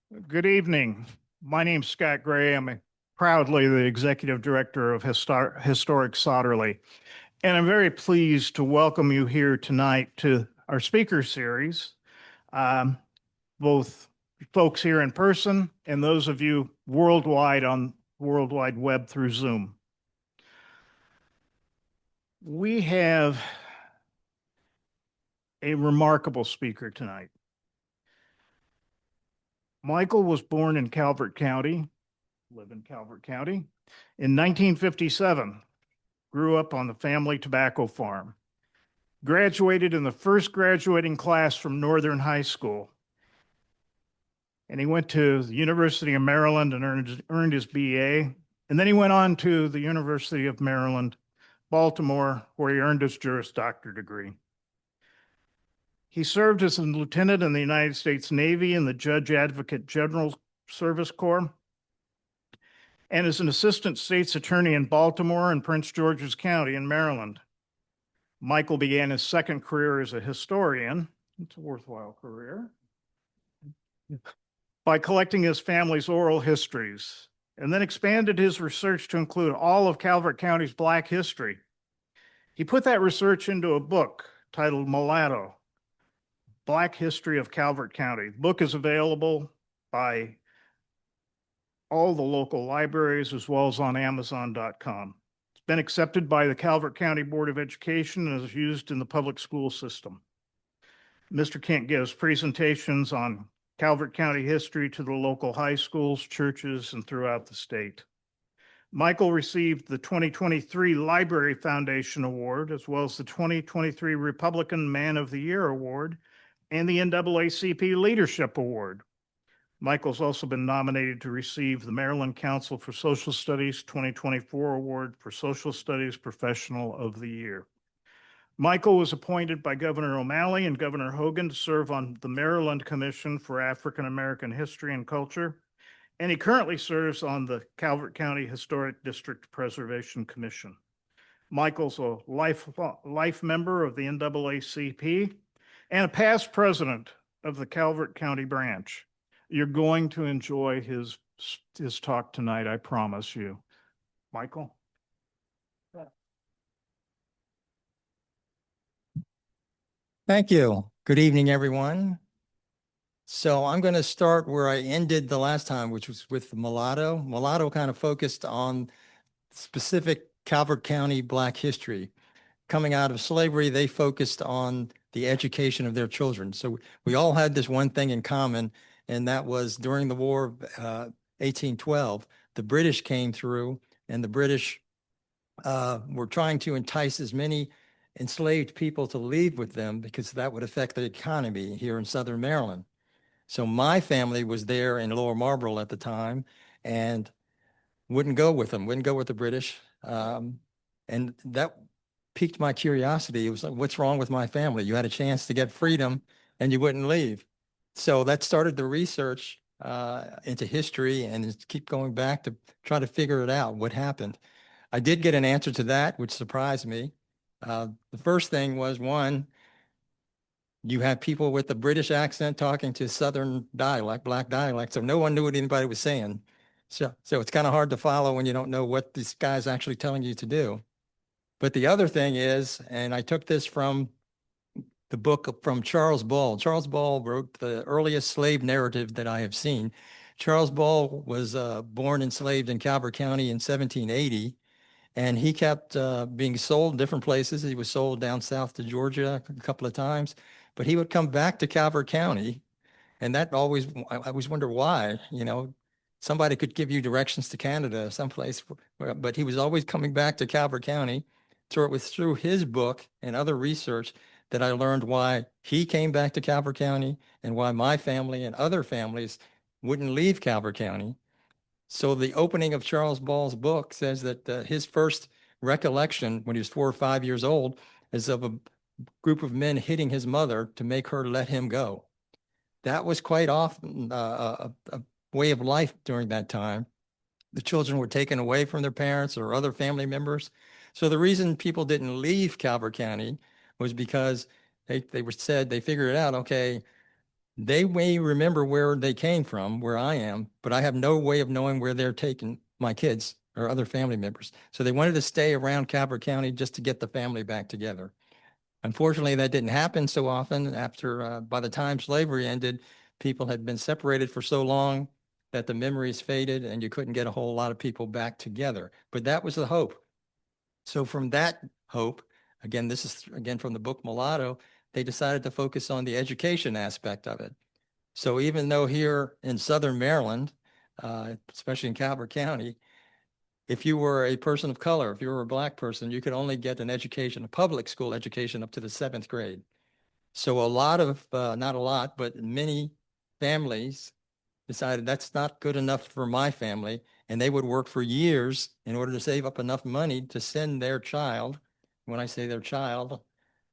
Good evening. My name's Scott Gray. I'm proudly the executive director of Historic Sotterley, and I'm very pleased to welcome you here tonight to our speaker series, um, both folks here in person and those of you worldwide on World Wide Web through Zoom. We have a remarkable speaker tonight. Michael was born in Calvert County, live in Calvert County, in 1957. Grew up on the family tobacco farm. Graduated in the first graduating class from Northern High School. And he went to the University of Maryland and earned his BA. And then he went on to the University of Maryland, Baltimore, where he earned his Juris Doctor degree. He served as a lieutenant in the United States Navy in the Judge Advocate General Service Corps, and as an assistant state's attorney in Baltimore and Prince George's County in Maryland. Michael began his second career as a historian. It's a worthwhile career. By collecting his family's oral histories, and then expanded his research to include all of Calvert County's Black history. He put that research into a book titled Mulatto, Black History of Calvert County. The book is available by all the local libraries as well as on Amazon.com. It's been accepted by the Calvert County Board of Education and is used in the public school system. Mr. Kent gives presentations on Calvert County history to the local high schools, churches, and throughout the state. Michael received the 2023 Library Foundation Award, as well as the 2023 Republican Man of the Year Award and the NAACP Leadership Award. Michael's also been nominated to receive the Maryland Council for Social Studies 2024 Award for Social Studies Professional of the Year. Michael was appointed by Governor O'Malley and Governor Hogan to serve on the Maryland Commission for African American History and Culture, and he currently serves on the Calvert County Historic District Preservation Commission. Michael's a life member of the NAACP and a past president of the Calvert County branch. You're going to enjoy his talk tonight, I promise you. Michael? Thank you. Good evening, everyone. So I'm going to start where I ended the last time, which was with the Mulatto. Mulatto kind of focused on specific Calvert County Black history. Coming out of slavery, they focused on the education of their children. So we all had this one thing in common, and that was during the War of 1812, the British came through, and the British were trying to entice as many enslaved people to leave with them because that would affect the economy here in Southern Maryland. So my family was there in Lower Marlboro at the time and wouldn't go with them, wouldn't go with the British. And that piqued my curiosity. It was like, what's wrong with my family? You had a chance to get freedom and you wouldn't leave. So that started the research into history and keep going back to try to figure it out, what happened. I did get an answer to that, which surprised me. The first thing was, one, you had people with a British accent talking to Southern dialect, Black dialect, so no one knew what anybody was saying. So it's kind of hard to follow when you don't know what this guy's actually telling you to do. But the other thing is, and I took this from the book from Charles Ball. Charles Ball wrote the earliest slave narrative that I have seen. Charles Ball was born enslaved in Calvert County in 1780. And he kept being sold in different places. He was sold down south to Georgia a couple of times, but he would come back to Calvert County. And that always, I always wonder why, somebody could give you directions to Canada, someplace, but he was always coming back to Calvert County. So it was through his book and other research that I learned why he came back to Calvert County and why my family and other families wouldn't leave Calvert County. So the opening of Charles Ball's book says that his first recollection when he was 4 or 5 years old is of a group of men hitting his mother to make her let him go. That was quite often a way of life during that time. The children were taken away from their parents or other family members. So the reason people didn't leave Calvert County was because they figured it out, okay, They may remember where they came from, where I am, but I have no way of knowing where they're taking my kids or other family members. So they wanted to stay around Calvert County just to get the family back together. Unfortunately, that didn't happen so often. By the time slavery ended, people had been separated for so long that the memories faded and you couldn't get a whole lot of people back together. But that was the hope. So from that hope, again, this is again from the book Mulatto, they decided to focus on the education aspect of it. So even though here in Southern Maryland, especially in Calvert County, if you were a person of color, if you were a Black person, you could only get an education, a public school education up to the 7th grade. So a lot of, not a lot, but many families decided that's not good enough for my family. And they would work for years in order to save up enough money to send their child. When I say their child,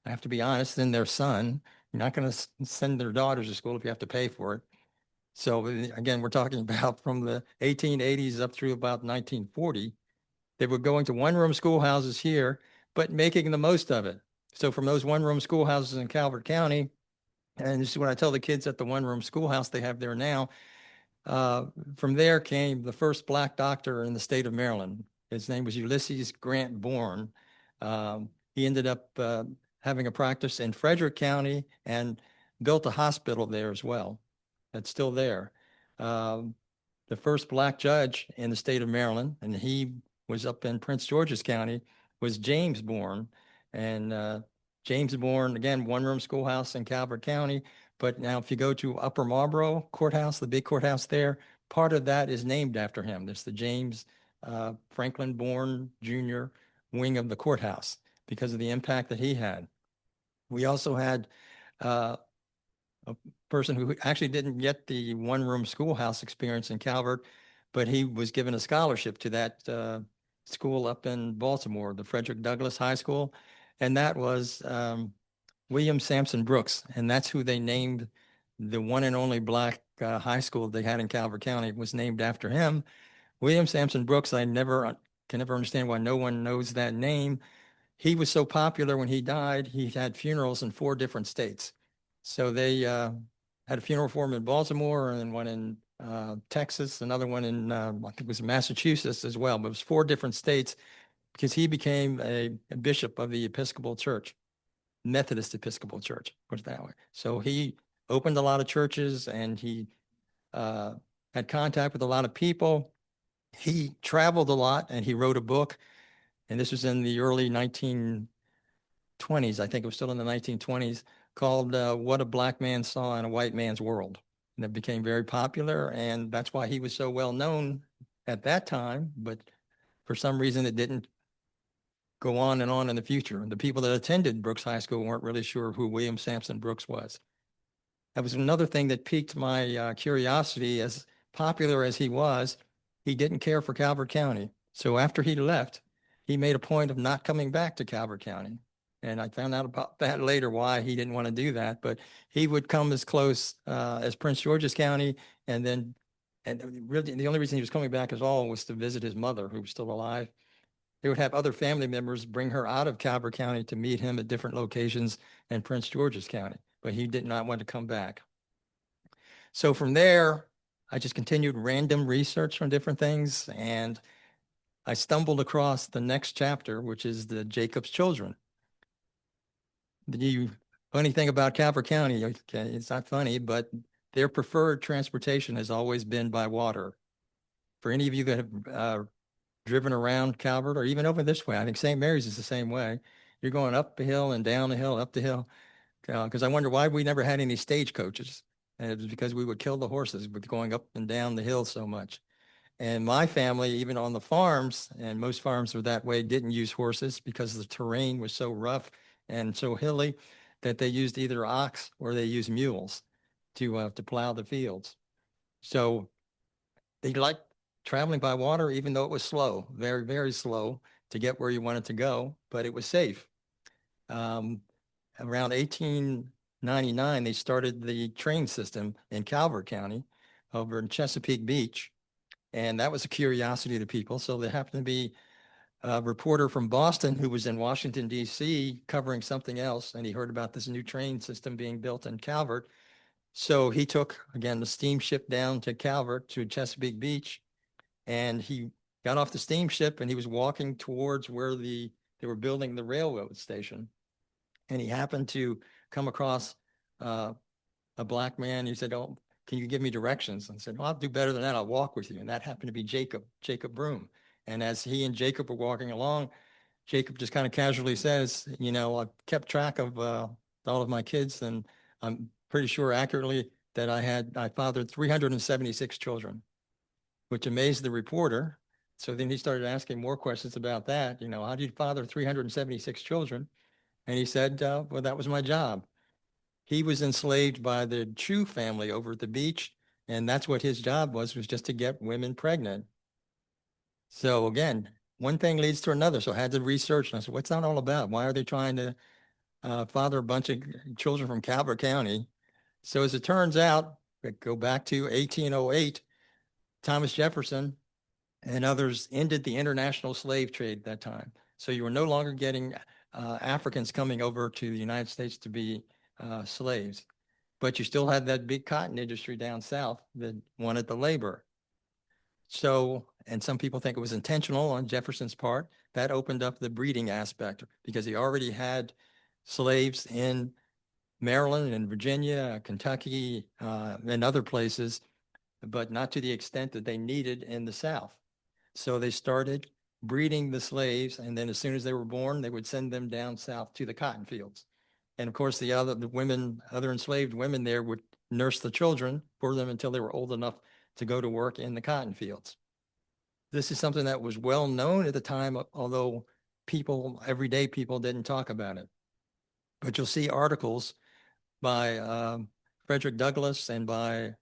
I have to be honest, then their son. You're not going to send their daughters to school if you have to pay for it. So again, we're talking about from the 1880s up through about 1940. They were going to one-room schoolhouses here, but making the most of it. So from those one-room schoolhouses in Calvert County, and this is what I tell the kids at the one-room schoolhouse they have there now, from there came the first Black doctor in the state of Maryland. His name was Ulysses Grant Bourne. He ended up having a practice in Frederick County and built a hospital there as well. That's still there. Um, the first Black judge in the state of Maryland, and he was up in Prince George's County, was James Bourne. And James Bourne, again, one-room schoolhouse in Calvert County. But now if you go to Upper Marlboro Courthouse, the big courthouse there, part of that is named after him. There's the James Franklin Bourne Jr. wing of the courthouse because of the impact that he had. We also had a person who actually didn't get the one-room schoolhouse experience in Calvert, but he was given a scholarship to that school up in Baltimore, the Frederick Douglass High School. And that was William Sampson Brooks. And that's who they named the one and only Black high school they had in Calvert County was named after him. William Sampson Brooks, I never can never understand why no one knows that name. He was so popular when he died, he had funerals in 4 different states. So they had a funeral for him in Baltimore and one in Texas, another one in, I think it was Massachusetts as well, but it was 4 different states because he became a bishop of the Episcopal Church, Methodist Episcopal Church, put it that way. So he opened a lot of churches and he had contact with a lot of people. He traveled a lot and he wrote a book. And this was in the early 1920s. I think it was still in the 1920s, called What a Black Man Saw in a White Man's World. And it became very popular. And that's why he was so well known at that time. But for some reason, it didn't go on in the future. And the people that attended Brooks High School weren't really sure who William Sampson Brooks was. That was another thing that piqued my curiosity. As popular as he was, he didn't care for Calvert County. So after he left, he made a point of not coming back to Calvert County. And I found out about that later, why he didn't want to do that. But he would come as close as Prince George's County. And really, the only reason he was coming back at all was to visit his mother, who was still alive. They would have other family members bring her out of Calvert County to meet him at different locations in Prince George's County, but he did not want to come back. So from there, I just continued random research on different things, and I stumbled across the next chapter, which is the Jacob's Children. The funny thing about Calvert County, okay, it's not funny, but their preferred transportation has always been by water. For any of you that have driven around Calvert or even over this way. I think St. Mary's is the same way. You're going up the hill and down the hill, up the hill. Because I wonder why we never had any stagecoaches. And it was because we would kill the horses with going up and down the hill so much. And my family, even on the farms, and most farms were that way, didn't use horses because the terrain was so rough and so hilly that they used either ox or they used mules to plow the fields. So they liked traveling by water, even though it was slow, very, very slow to get where you wanted to go, but it was safe. Around 1899, they started the train system in Calvert County over in Chesapeake Beach. And that was a curiosity to people. So there happened to be a reporter from Boston who was in Washington, D.C. covering something else. And he heard about this new train system being built in Calvert. So he took, again, the steamship down to Calvert to Chesapeake Beach, and he got off the steamship and he was walking towards where they were building the railroad station. And he happened to come across a black man. He said, "Oh, can you give me directions?" And I said, "Well, I'll do better than that. I'll walk with you." And that happened to be Jacob Broom. And as he and Jacob were walking along, Jacob just kind of casually says, "I've kept track of all of my kids, and I'm pretty sure accurately that I fathered 376 children," which amazed the reporter. So then he started asking more questions about that. How did you father 376 children? And he said, "Well, that was my job." He was enslaved by the Chu family over at the beach, and that's what his job was just to get women pregnant. So again, one thing leads to another. So I had to research, and I said, "What's that all about? Why are they trying to father a bunch of children from Calvert County?" So as it turns out, go back to 1808, Thomas Jefferson and others ended the international slave trade at that time. So you were no longer getting Africans coming over to the United States to be slaves, but you still had that big cotton industry down south that wanted the labor. So, and some people think it was intentional on Jefferson's part. That opened up the breeding aspect because he already had slaves in Maryland and Virginia, Kentucky, and other places, but not to the extent that they needed in the South. So they started breeding the slaves, and then as soon as they were born, they would send them down south to the cotton fields. And of course, other enslaved women there would nurse the children for them until they were old enough to go to work in the cotton fields. This is something that was well known at the time, although everyday people didn't talk about it. But you'll see articles by Frederick Douglass and by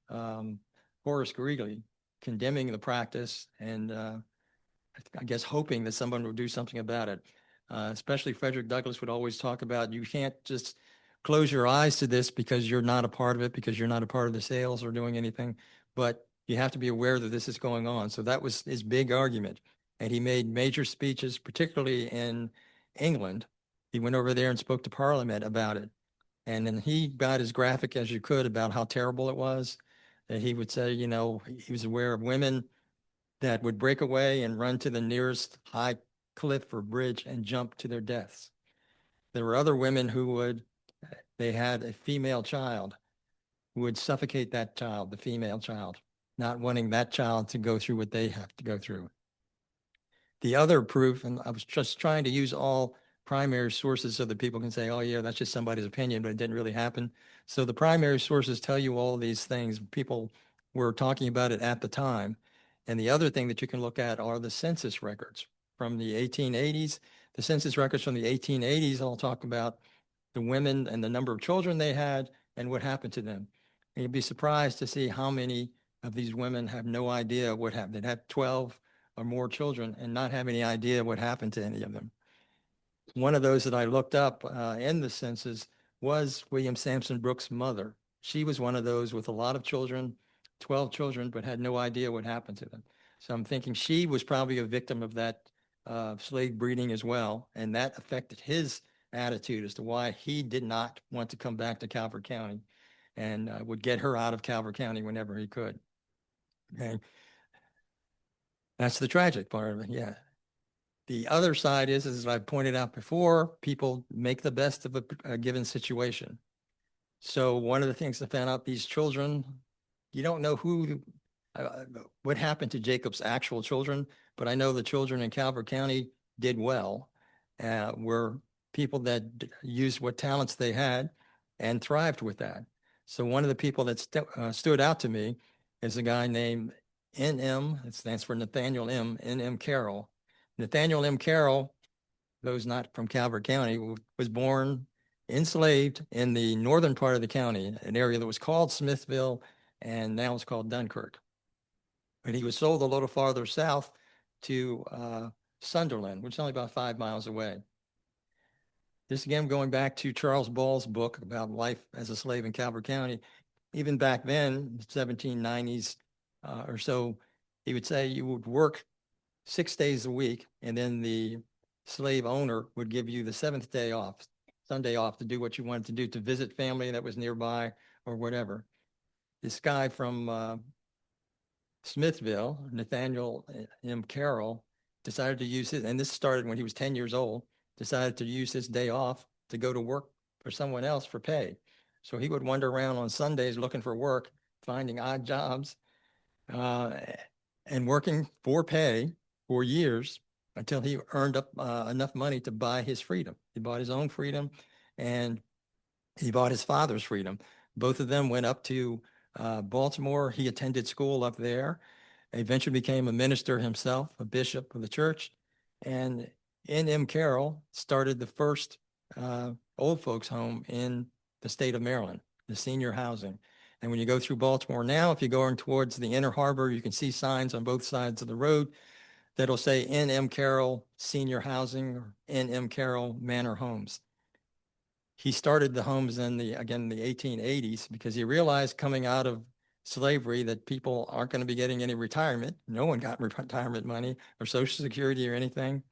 Horace Greeley condemning the practice and I guess hoping that someone would do something about it. Especially Frederick Douglass would always talk about you can't just close your eyes to this because you're not a part of it, because you're not a part of the sales or doing anything, but you have to be aware that this is going on. So that was his big argument. And he made major speeches, particularly in England. He went over there and spoke to Parliament about it. And then he got as graphic as you could about how terrible it was. And he would say, he was aware of women that would break away and run to the nearest high cliff or bridge and jump to their deaths. There were other women they had a female child who would suffocate that child, the female child, not wanting that child to go through what they have to go through. The other proof, and I was just trying to use all primary sources so that people can say, "Oh yeah, that's just somebody's opinion," but it didn't really happen. So the primary sources tell you all these things. People were talking about it at the time. And the other thing that you can look at are the census records from the 1880s. The census records from the 1880s all talk about the women and the number of children they had and what happened to them. And you'd be surprised to see how many of these women have no idea what happened. They'd have 12 or more children and not have any idea what happened to any of them. One of those that I looked up in the census was William Sampson Brooks' mother. She was one of those with a lot of children, 12 children, but had no idea what happened to them. So I'm thinking she was probably a victim of that slave breeding as well. And that affected his attitude as to why he did not want to come back to Calvert County and would get her out of Calvert County whenever he could. Okay. That's the tragic part of it. Yeah. The other side is, as I pointed out before, people make the best of a given situation. So one of the things I found out, these children, you don't know what happened to Jacob's actual children, but I know the children in Calvert County did well, were people that used what talents they had and thrived with that. So one of the people that stood out to me is a guy named N.M., it stands for Nathaniel M., N.M. Carroll. Nathaniel M. Carroll, those not from Calvert County, was born enslaved in the northern part of the county, an area that was called Smithville and now it's called Dunkirk. But he was sold a little farther south to Sunderland, which is only about 5 miles away. This again, going back to Charles Ball's book about life as a slave in Calvert County, even back then, 1790s or so, he would say you would work 6 days a week, and then the slave owner would give you the seventh day off, Sunday off, to do what you wanted to do, to visit family that was nearby or whatever. this guy from Smithville, Nathaniel M. Carroll, decided to use his, and this started when he was 10 years old, decided to use his day off to go to work for someone else for pay. So he would wander around on Sundays looking for work, finding odd jobs, uh, and working for pay for years until he earned up enough money to buy his freedom. He bought his own freedom and he bought his father's freedom. Both of them went up to Baltimore. He attended school up there, eventually became a minister himself, a bishop of the church. And N.M. Carroll started the first old folks home in the state of Maryland, the senior housing. And when you go through Baltimore now, if you're going towards the inner harbor, you can see signs on both sides of the road that'll say N.M. Carroll Senior Housing or N.M. Carroll Manor Homes. He started the homes in the 1880s because he realized coming out of slavery that people aren't going to be getting any retirement. No one got retirement money or Social Security or anything.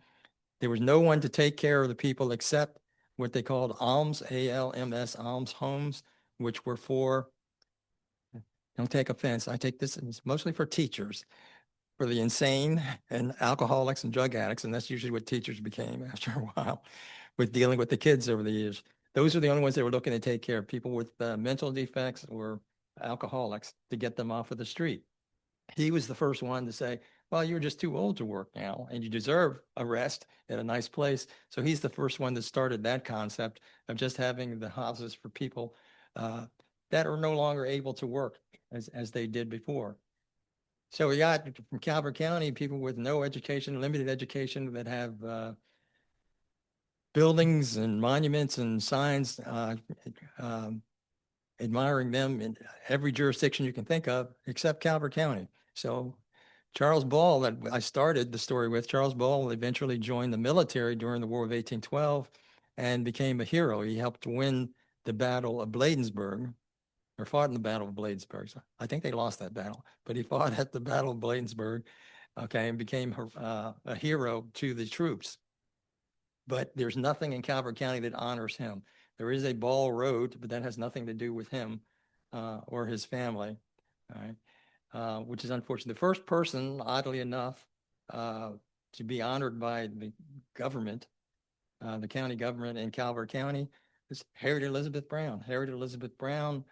There was no one to take care of the people except what they called alms, ALMS, alms homes, which were for, don't take offense, I take this, it's mostly for teachers, for the insane and alcoholics and drug addicts. And that's usually what teachers became after a while with dealing with the kids over the years. Those are the only ones that were looking to take care of people with mental defects or alcoholics to get them off of the street. He was the first one to say, well, you're just too old to work now and you deserve a rest at a nice place. So he's the first one that started that concept of just having the houses for people that are no longer able to work as they did before. So we got from Calvert County, people with no education, limited education that have buildings and monuments and signs admiring them in every jurisdiction you can think of, except Calvert County. So Charles Ball, that I started the story with, Charles Ball eventually joined the military during the War of 1812 and became a hero. He helped win the Battle of Bladensburg, or fought in the Battle of Bladensburg. So I think they lost that battle, but he fought at the Battle of Bladensburg, okay, and became a hero to the troops. But there's nothing in Calvert County that honors him. There is a Ball Road, but that has nothing to do with him or his family, all right, which is unfortunate. The first person, oddly enough, to be honored by the government, the county government in Calvert County, is Harriet Elizabeth Brown. Harriet Elizabeth Brown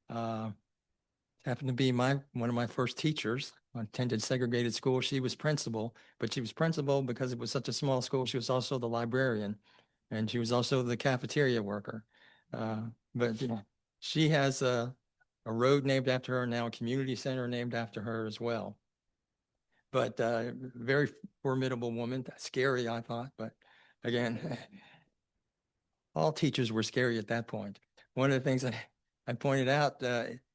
happened to be one of my first teachers. I attended segregated school. She was principal, but she was principal because it was such a small school. She was also the librarian, and she was also the cafeteria worker. But she has a road named after her now, a community center named after her as well. But very formidable woman, scary, I thought. But again, all teachers were scary at that point. One of the things that I pointed out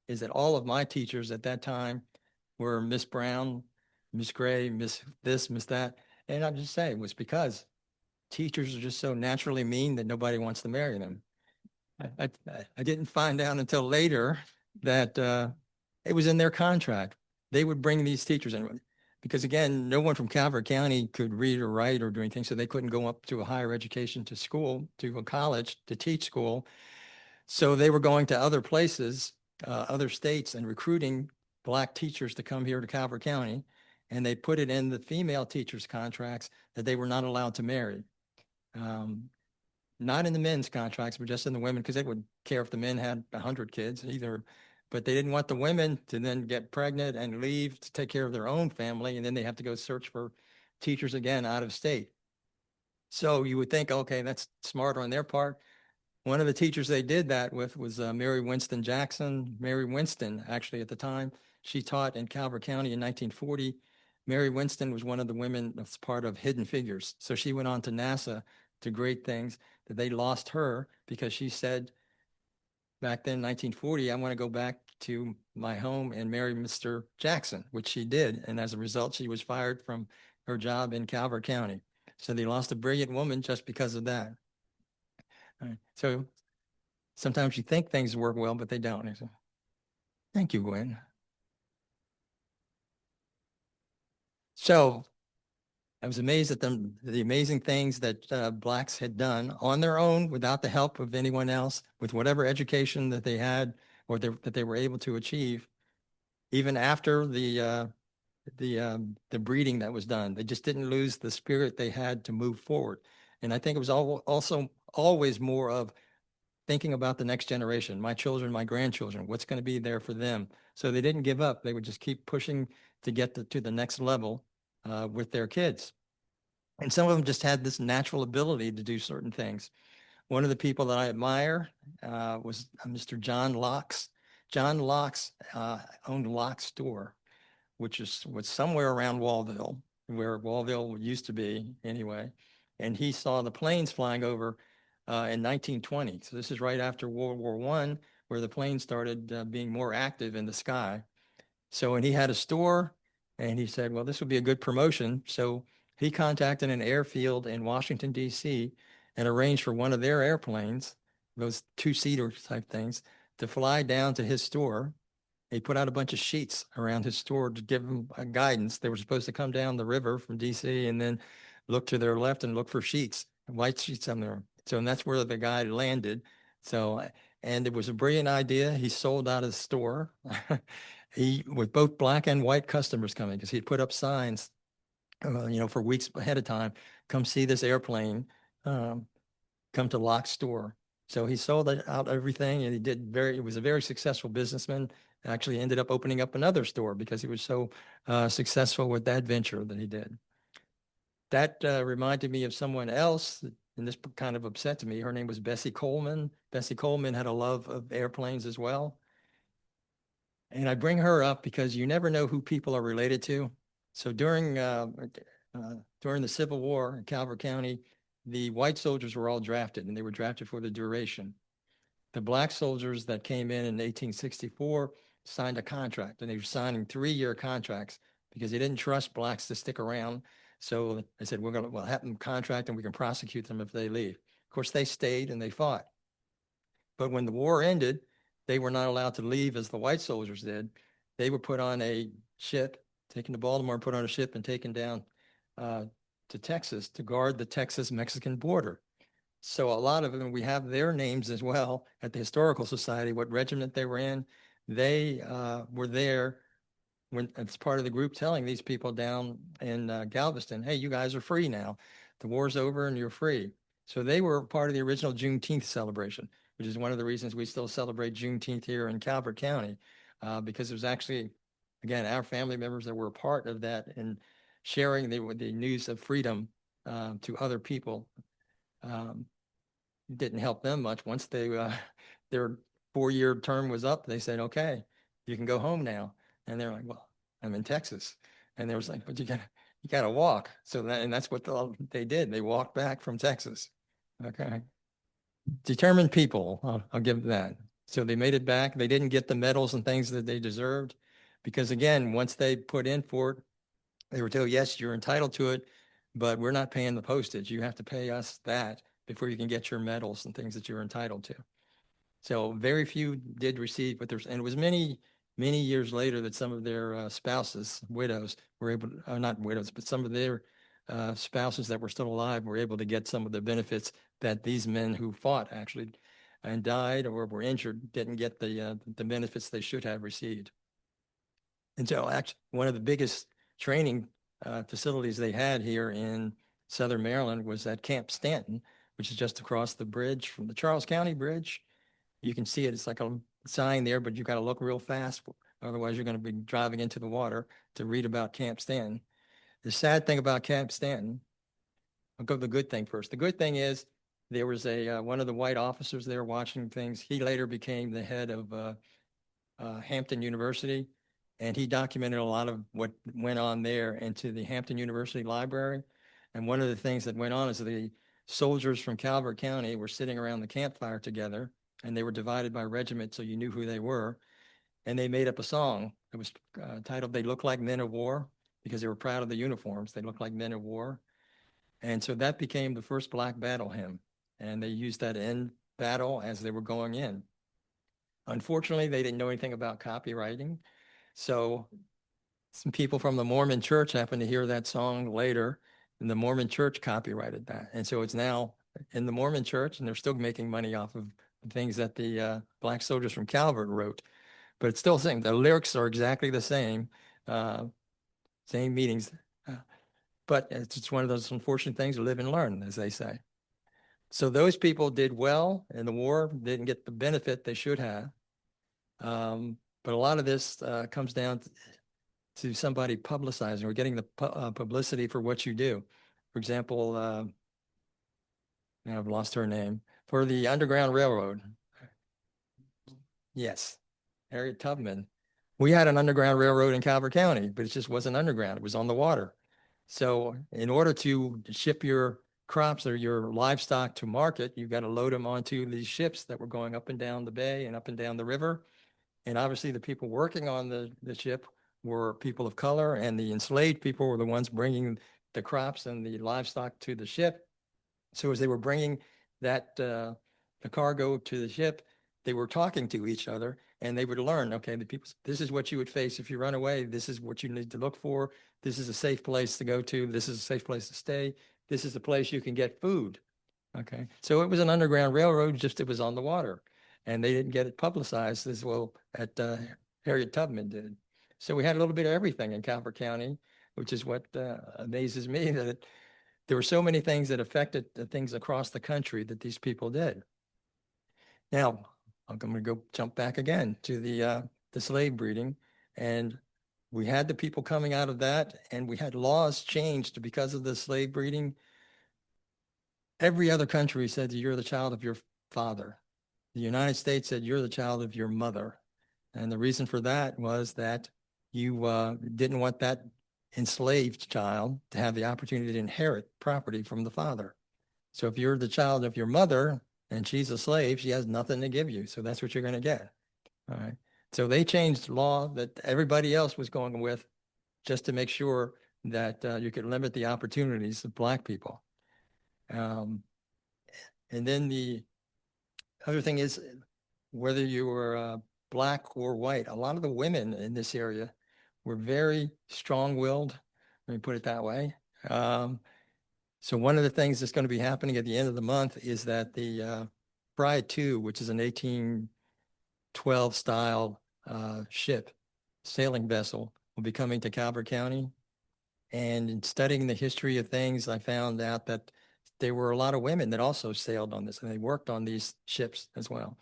is that all of my teachers at that time were Miss Brown, Miss Gray, Miss this, Miss that. And I'm just saying it was because teachers are just so naturally mean that nobody wants to marry them. I didn't find out until later that it was in their contract. They would bring these teachers in because, again, no one from Calvert County could read or write or do anything, so they couldn't go up to a higher education to school, to a college to teach school. So they were going to other places, other states, and recruiting Black teachers to come here to Calvert County. And they put it in the female teachers' contracts that they were not allowed to marry. Not in the men's contracts, but just in the women, because they would care if the men had 100 kids either. But they didn't want the women to then get pregnant and leave to take care of their own family. And then they have to go search for teachers again out of state. So you would think, okay, that's smart on their part. One of the teachers they did that with was Mary Winston Jackson. Mary Winston, actually, at the time, she taught in Calvert County in 1940. Mary Winston was one of the women that's part of Hidden Figures. So she went on to NASA to great things that they lost her because she said back then, 1940, I want to go back to my home and marry Mr. Jackson, which she did. And as a result, she was fired from her job in Calvert County. So they lost a brilliant woman just because of that. Right. So sometimes you think things work well, but they don't. Thank you, Gwen. So I was amazed at the amazing things that Blacks had done on their own without the help of anyone else, with whatever education that they had, or that they were able to achieve even after the breeding that was done. They just didn't lose the spirit they had to move forward. And I think it was also always more of thinking about the next generation, my children, my grandchildren, what's going to be there for them. So they didn't give up. They would just keep pushing to get to the next level with their kids. And some of them just had this natural ability to do certain things. One of the people that I admire was Mr. John Locks. John Locks owned Locks Store, which was somewhere around Wallville, where Wallville used to be anyway. And he saw the planes flying over in 1920. So this is right after World War I, where the planes started being more active in the sky. So, and he had a store, and he said, well, this would be a good promotion. So he contacted an airfield in Washington, D.C., and arranged for one of their airplanes, those two-seater type things, to fly down to his store. He put out a bunch of sheets around his store to give them guidance. They were supposed to come down the river from DC and then look to their left and look for sheets, white sheets on there. So, and that's where the guy landed. So, and it was a brilliant idea. He sold out his store. He, with both black and white customers coming, because he'd put up signs, for weeks ahead of time, come see this airplane, come to Locke's store. So he sold out everything, and he was a very successful businessman. Actually ended up opening up another store because he was so successful with that venture that he did. That reminded me of someone else, and this kind of upset me. Her name was Bessie Coleman. Bessie Coleman had a love of airplanes as well. And I bring her up because you never know who people are related to. So during the Civil War in Calvert County, the white soldiers were all drafted, and they were drafted for the duration. The black soldiers that came in 1864 signed a contract, and they were signing 3-year contracts because they didn't trust blacks to stick around. So they said, we'll have them contract and we can prosecute them if they leave. Of course, they stayed and they fought. But when the war ended, they were not allowed to leave as the white soldiers did. They were put on a ship, taken to Baltimore, put on a ship and taken down to Texas to guard the Texas-Mexican border. So a lot of them, we have their names as well at the Historical Society, what regiment they were in. They were there when it's part of the group telling these people down in Galveston, hey, you guys are free now. The war's over and you're free. So they were part of the original Juneteenth celebration, which is one of the reasons we still celebrate Juneteenth here in Calvert County, because it was actually, again, our family members that were a part of that and sharing the news of freedom to other people. Didn't help them much. Once their 4-year term was up, they said, okay, you can go home now. And they're like, well, I'm in Texas. And they was like, but you gotta walk. So that's what they did. They walked back from Texas. Okay. Determined people, I'll give them that. So they made it back. They didn't get the medals and things that they deserved because again, once they put in for it, they were told, yes, you're entitled to it, but we're not paying the postage. You have to pay us that before you can get your medals and things that you're entitled to. So very few did receive, and it was many, many years later that some of their spouses, widows, were able to, not widows, but some of their spouses that were still alive were able to get some of the benefits that these men who fought actually and died or were injured didn't get the benefits they should have received. And so actually one of the biggest training facilities they had here in Southern Maryland was at Camp Stanton, which is just across the bridge from the Charles County Bridge. You can see it. It's like a sign there, but you got to look real fast. Otherwise, you're going to be driving into the water to read about Camp Stanton. The sad thing about Camp Stanton, I'll go to the good thing first. The good thing is there was one of the white officers there watching things. He later became the head of Hampton University, and he documented a lot of what went on there into the Hampton University Library. And one of the things that went on is the soldiers from Calvert County were sitting around the campfire together, and they were divided by regiment, so you knew who they were. And they made up a song that was titled "They Look Like Men of War," because they were proud of the uniforms. They looked like men of war. And so that became the first Black battle hymn. And they used that in battle as they were going in. Unfortunately, they didn't know anything about copywriting. So some people from the Mormon church happened to hear that song later, and the Mormon church copyrighted that. And so it's now in the Mormon church, and they're still making money off of things that the black soldiers from Calvert wrote. But it's still the same. The lyrics are exactly the same, uh, same meanings. Uh, but it's just one of those unfortunate things, live and learn, as they say. So those people did well in the war, didn't get the benefit they should have. But a lot of this comes down to somebody publicizing or getting the publicity for what you do. For example, now I've lost her name, for the Underground Railroad. Yes, Harriet Tubman. We had an underground railroad in Calvert County, but it just wasn't underground. It was on the water. So in order to ship your crops or your livestock to market, you've got to load them onto these ships that were going up and down the bay and up and down the river. And obviously the people working on the ship were people of color, and the enslaved people were the ones bringing the crops and the livestock to the ship. So as they were bringing that the cargo to the ship, they were talking to each other, and they would learn, okay, the people, this is what you would face if you run away. This is what you need to look for. This is a safe place to go to. This is a safe place to stay. This is a place you can get food. Okay. So it was an underground railroad, just it was on the water, and they didn't get it publicized as well at Harriet Tubman did. So we had a little bit of everything in Calvert County, which is what amazes me, that there were so many things that affected the things across the country that these people did. Now, I'm going to go jump back again to the slave breeding, and we had the people coming out of that, and we had laws changed because of the slave breeding. Every other country said you're the child of your father. The United States said you're the child of your mother. And the reason for that was that you didn't want that enslaved child to have the opportunity to inherit property from the father. So if you're the child of your mother and she's a slave, she has nothing to give you. So that's what you're going to get. All right. So they changed law that everybody else was going with just to make sure that you could limit the opportunities of Black people. Um, and then the other thing is, whether you were Black or white, a lot of the women in this area were very strong-willed, let me put it that way. So one of the things that's going to be happening at the end of the month is that the Pride 2, which is an 1812 style ship, sailing vessel, will be coming to Calvert County. And in studying the history of things, I found out that there were a lot of women that also sailed on this, and they worked on these ships as well.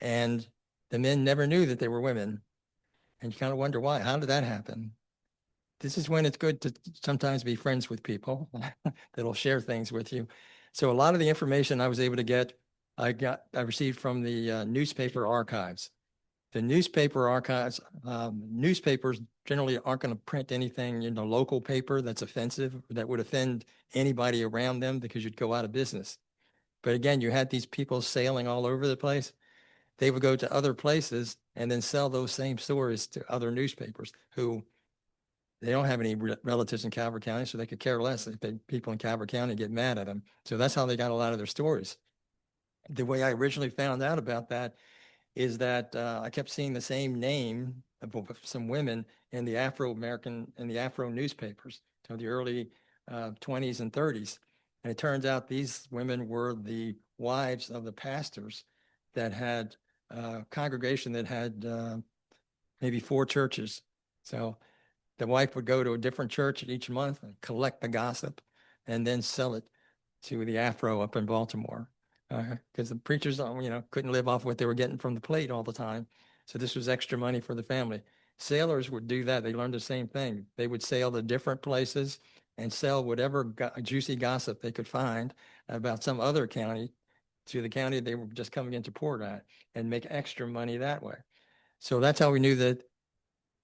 And the men never knew that they were women. And you kind of wonder why. How did that happen? This is when it's good to sometimes be friends with people that'll share things with you. So a lot of the information I was able to get, I received from the newspaper archives. The newspaper archives, newspapers generally aren't going to print anything in the local paper that's offensive, that would offend anybody around them, because you'd go out of business. But again, you had these people sailing all over the place. They would go to other places and then sell those same stories to other newspapers who they don't have any relatives in Calvert County, so they could care less if people in Calvert County get mad at them. So that's how they got a lot of their stories. The way I originally found out about that is that I kept seeing the same name of some women in the Afro-American and the Afro newspapers of the early 20s and 30s. And it turns out these women were the wives of the pastors that had a congregation that had maybe 4 churches. So the wife would go to a different church each month and collect the gossip and then sell it to the Afro up in Baltimore. Because the preachers, couldn't live off what they were getting from the plate all the time. So this was extra money for the family. Sailors would do that. They learned the same thing. They would sail to different places and sell whatever juicy gossip they could find about some other county to the county they were just coming into port at, and make extra money that way. So that's how we knew that,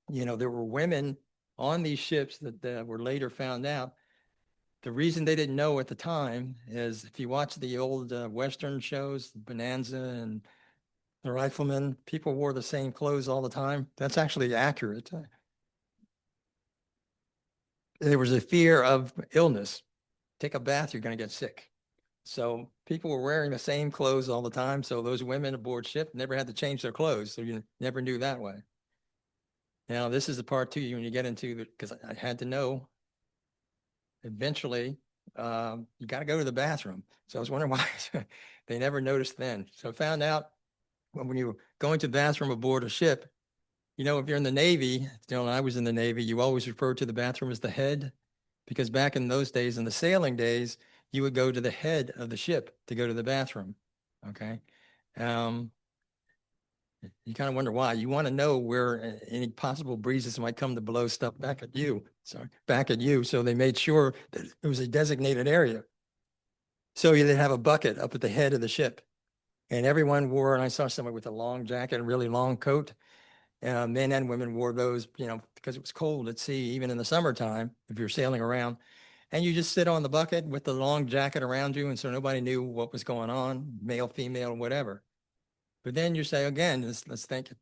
there were women on these ships that were later found out. The reason they didn't know at the time is, if you watch the old Western shows, Bonanza and The Rifleman, people wore the same clothes all the time. That's actually accurate. There was a fear of illness. Take a bath, you're going to get sick. So people were wearing the same clothes all the time. So those women aboard ship never had to change their clothes. So you never knew that way. Now, this is the part too, when you get into the, because I had to know, eventually, you got to go to the bathroom. So I was wondering why They never noticed then. So I found out when you were going to the bathroom aboard a ship, if you're in the Navy, when I was in the Navy, you always referred to the bathroom as the head, because back in those days, in the sailing days, you would go to the head of the ship to go to the bathroom. Okay. Um, you kind of wonder why. You want to know where any possible breezes might come to blow stuff back at you. Sorry, back at you. So they made sure that it was a designated area. So you'd have a bucket up at the head of the ship, and everyone wore, and I saw someone with a long jacket and really long coat. Men and women wore those, because it was cold at sea, even in the summertime, if you're sailing around. And you just sit on the bucket with the long jacket around you. And so nobody knew what was going on, male, female, whatever. But then you say, again, let's think,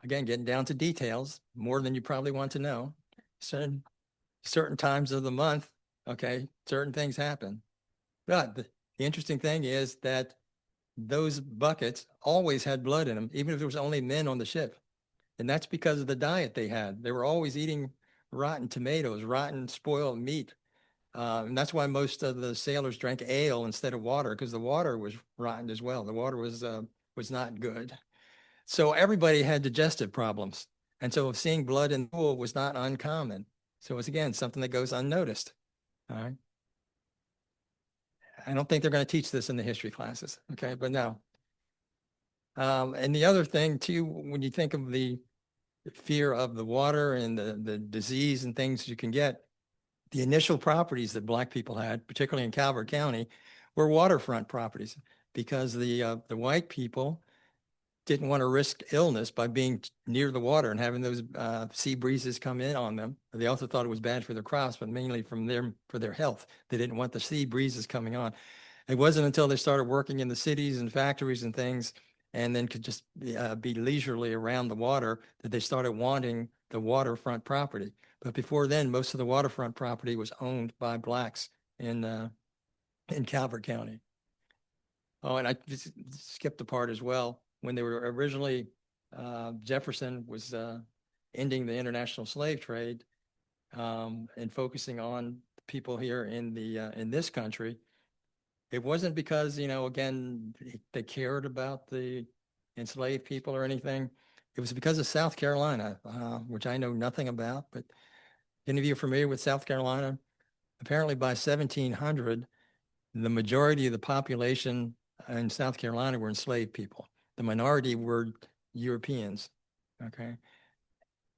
again, getting down to details, more than you probably want to know. Certain times of the month, okay, certain things happen. But the interesting thing is that those buckets always had blood in them, even if there was only men on the ship. And that's because of the diet they had. They were always eating rotten tomatoes, rotten, spoiled meat. And that's why most of the sailors drank ale instead of water, because the water was rotten as well. The water was not good. So everybody had digestive problems. And so seeing blood in the pool was not uncommon. So it's, again, something that goes unnoticed. All right. I don't think they're going to teach this in the history classes. Okay. But no. And the other thing too, when you think of the fear of the water and the disease and things you can get, the initial properties that Black people had, particularly in Calvert County, were waterfront properties, because the white people didn't want to risk illness by being near the water and having those sea breezes come in on them. They also thought it was bad for their crops, but mainly for their health. They didn't want the sea breezes coming on. It wasn't until they started working in the cities and factories and things, and then could just be leisurely around the water, that they started wanting the waterfront property. But before then, most of the waterfront property was owned by Blacks in Calvert County. Oh, and I just skipped the part as well. When they were originally, Jefferson was ending the international slave trade, and focusing on people here in this country. It wasn't because, again, they cared about the enslaved people or anything. It was because of South Carolina, which I know nothing about. But any of you familiar with South Carolina? Apparently by 1700, the majority of the population in South Carolina were enslaved people. The minority were Europeans. Okay.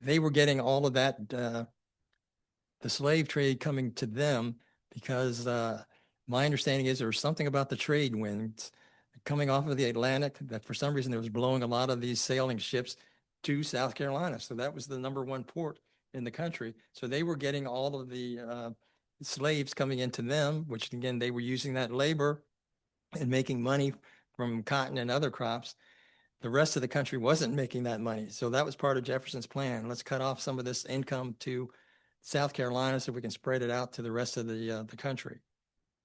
They were getting all of that, the slave trade coming to them, because my understanding is there was something about the trade winds coming off of the Atlantic that for some reason there was blowing a lot of these sailing ships to South Carolina. So that was the number one port in the country. So they were getting all of the slaves coming into them, which again, they were using that labor and making money from cotton and other crops. The rest of the country wasn't making that money. So that was part of Jefferson's plan. Let's cut off some of this income to South Carolina so we can spread it out to the rest of the country.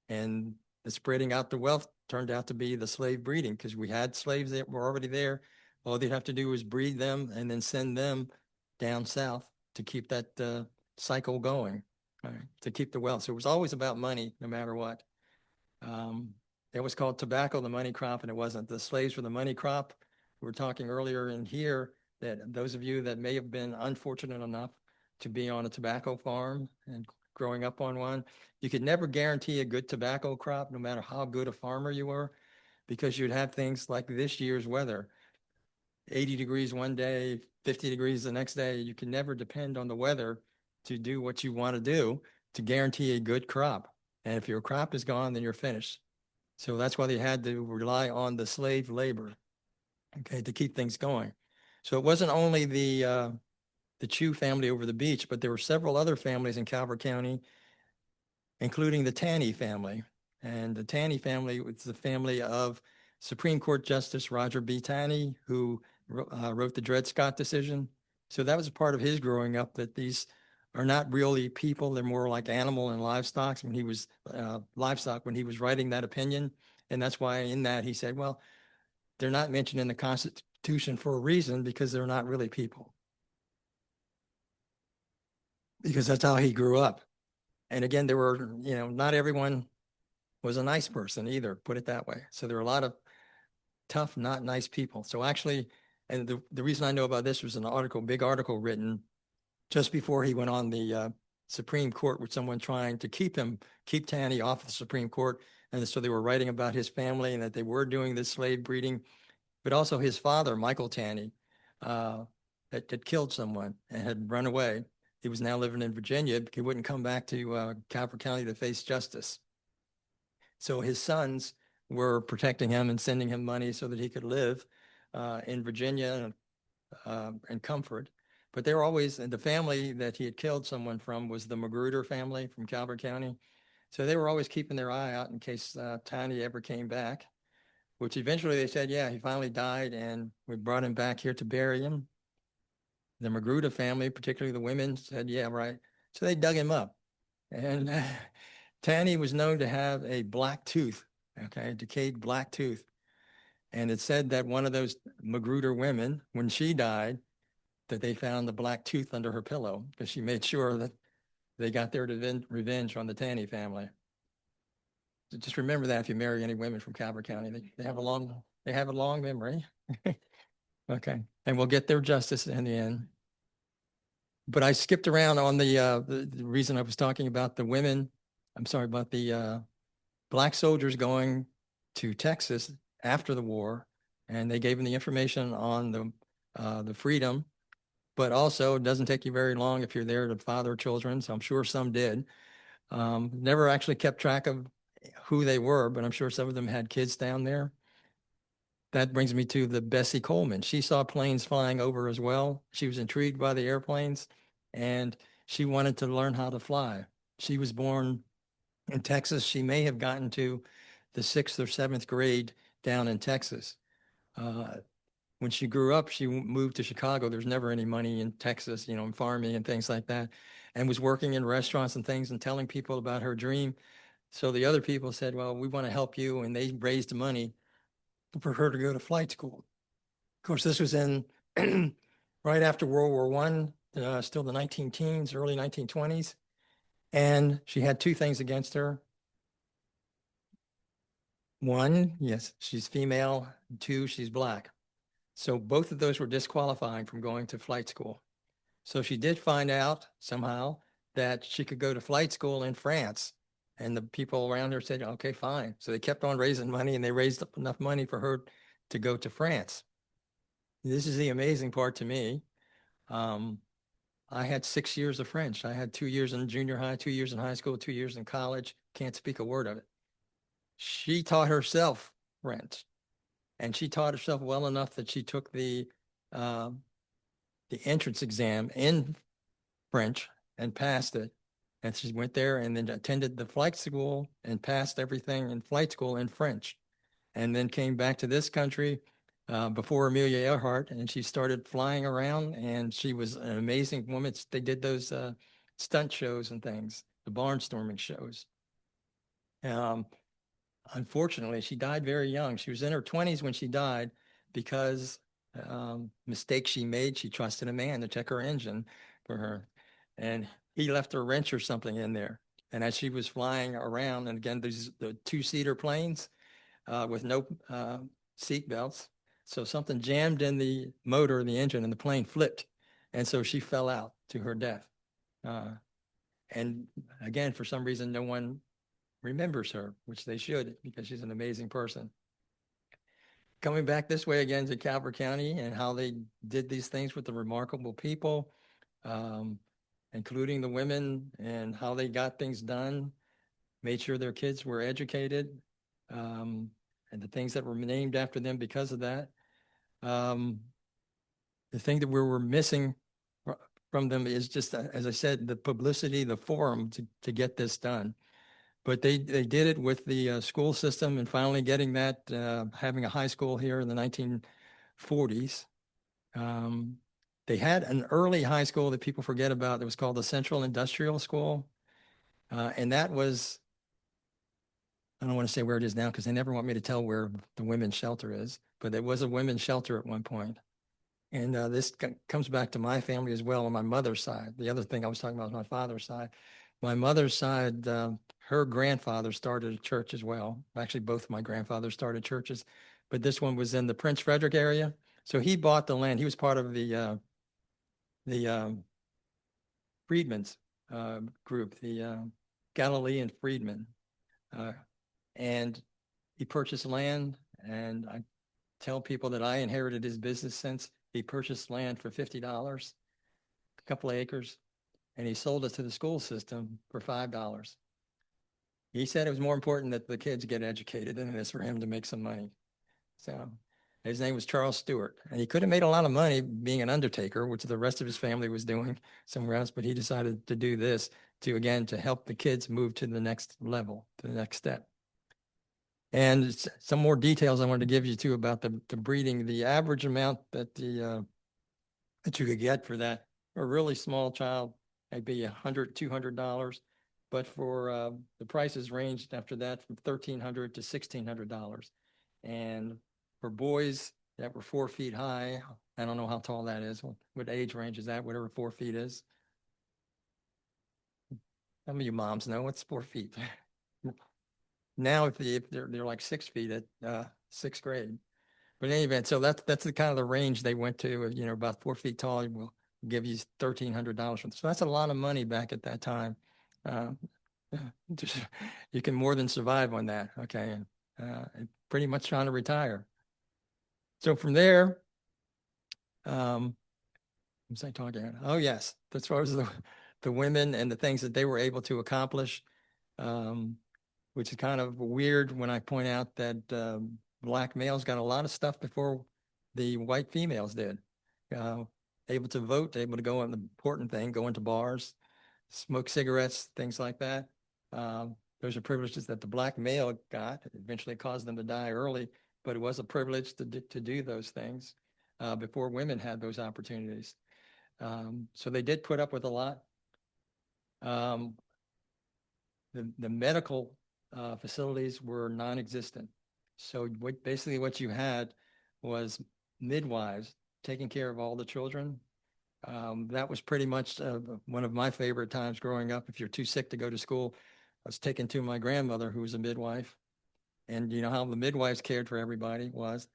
And the spreading out the wealth turned out to be the slave breeding, because we had slaves that were already there. All they'd have to do was breed them and then send them down south to keep that cycle going, right, to keep the wealth. So it was always about money, no matter what. It was called tobacco, the money crop, and it wasn't. The slaves were the money crop. We were talking earlier in here that those of you that may have been unfortunate enough to be on a tobacco farm and growing up on one, you could never guarantee a good tobacco crop, no matter how good a farmer you were, because you'd have things like this year's weather, 80 degrees one day, 50 degrees the next day. You can never depend on the weather to do what you want to do to guarantee a good crop. And if your crop is gone, then you're finished. So that's why they had to rely on the slave labor, okay, to keep things going. So it wasn't only the Chew family over the beach, but there were several other families in Calvert County, including the Taney family. And the Taney family was the family of Supreme Court Justice Roger B. Taney, who wrote the Dred Scott decision. So that was a part of his growing up, that these are not really people. They're more like animal and livestock when he was writing that opinion. And that's why in that he said, well, they're not mentioned in the Constitution for a reason, because they're not really people. Because that's how he grew up. And again, there were, not everyone was a nice person either, put it that way. So there were a lot of tough, not nice people. So actually, and the reason I know about this was an article, big article written just before he went on the Supreme Court with someone trying to keep Taney off the Supreme Court. And so they were writing about his family and that they were doing this slave breeding, but also his father, Michael Taney, had killed someone and had run away. He was now living in Virginia. He wouldn't come back to Calvert County to face justice. So his sons were protecting him and sending him money so that he could live in Virginia and comfort. But they were always, and the family that he had killed someone from was the Magruder family from Calvert County. So they were always keeping their eye out in case Tiny ever came back, which eventually they said, yeah, he finally died, and we brought him back here to bury him. The Magruder family, particularly the women, said, yeah, right. So they dug him up. And Tanny was known to have a black tooth, okay, a decayed black tooth. And it said that one of those Magruder women, when she died, that they found the black tooth under her pillow because she made sure that they got their revenge on the Tanny family. So just remember that if you marry any women from Calvert County, they have a long memory. Okay, and we'll get their justice in the end. But I skipped around on the reason I was talking about the women. I'm sorry about the black soldiers going to Texas after the war, and they gave them the information on the freedom. But also, it doesn't take you very long if you're there to father children. So I'm sure some did. Never actually kept track of who they were, but I'm sure some of them had kids down there. That brings me to the Bessie Coleman. She saw planes flying over as well. She was intrigued by the airplanes, and she wanted to learn how to fly. She was born in Texas. She may have gotten to the 6th or 7th grade down in Texas. When she grew up, she moved to Chicago. There's never any money in Texas, you know, in farming and things like that, and was working in restaurants and things and telling people about her dream. So the other people said, well, we want to help you. And they raised money for her to go to flight school. Of course, this was in right after World War One, still the 19 teens, early 1920s. And she had two things against her. One, yes, she's female. Two, she's black. So both of those were disqualifying from going to flight school. So she did find out somehow that she could go to flight school in France. And the people around her said, okay, fine. So they kept on raising money, and they raised up enough money for her to go to France. This is the amazing part to me. I had 6 years of French. I had 2 years in junior high, 2 years in high school, 2 years in college. Can't speak a word of it. She taught herself French, and she taught herself well enough that she took the entrance exam in French and passed it. And she went there and then attended the flight school and passed everything in flight school in French. And then came back to this country before Amelia Earhart, and she started flying around, and she was an amazing woman. They did those stunt shows and things, the barnstorming shows. Unfortunately, she died very young. She was in her 20s when she died because mistake she made. She trusted a man to check her engine for her, and he left a wrench or something in there. And as she was flying around, and again, these the two-seater planes with no seat belts, so something jammed in the motor, the engine, and the plane flipped, and so she fell out to her death. And again, for some reason, no one remembers her, which they should, because she's an amazing person. Coming back this way again to Calvert County and how they did these things with the remarkable people, including the women, and how they got things done, made sure their kids were educated, and the things that were named after them because of that. The thing that we were missing from them is just, as I said, the publicity, the forum to get this done. But they did it with the school system, and finally getting that, having a high school here in the 1940s. They had an early high school that people forget about that was called the Central Industrial School. And that was, I don't want to say where it is now because they never want me to tell where the women's shelter is, but there was a women's shelter at one point. And this comes back to my family as well on my mother's side. The other thing I was talking about was my father's side. My mother's side, her grandfather started a church as well. Actually, both of my grandfathers started churches, but this one was in the Prince Frederick area. So he bought the land. He was part of the Freedmen's group, the Galilean Freedmen, and he purchased land. And I tell people that I inherited his business sense. He purchased land for $50, a couple of acres, and he sold it to the school system for $5. He said it was more important that the kids get educated than it is for him to make some money. So his name was Charles Stewart, and he could have made a lot of money being an undertaker, which the rest of his family was doing somewhere else, but he decided to do this to, again, to help the kids move to the next level, to the next step. And some more details I wanted to give you too about the breeding. The average amount that that you could get for that, for a really small child, maybe $100, $200. But for the prices ranged after that from $1,300 to $1,600. And for boys that were 4 feet high, I don't know how tall that is. What age range is that? Whatever 4 feet is. Some of you moms know what's 4 feet. Now, if they're like 6 feet at sixth grade. But in any event, so that's the kind of the range they went to. You know, about 4 feet tall, will give you $1,300. So that's a lot of money back at that time. You can more than survive on that. Okay, and pretty much trying to retire. So from there, what was I talking about? Oh yes, as far as the women and the things that they were able to accomplish, which is kind of weird when I point out that Black males got a lot of stuff before the white females did. Able to vote, able to go on the important thing, go into bars, smoke cigarettes, things like that. Those are privileges that the Black male got. It eventually caused them to die early, but it was a privilege to do those things before women had those opportunities. So they did put up with a lot. The medical facilities were non-existent. So basically what you had was midwives taking care of all the children. That was pretty much one of my favorite times growing up. If you're too sick to go to school, I was taken to my grandmother, who was a midwife. And you know how the midwives cared for everybody was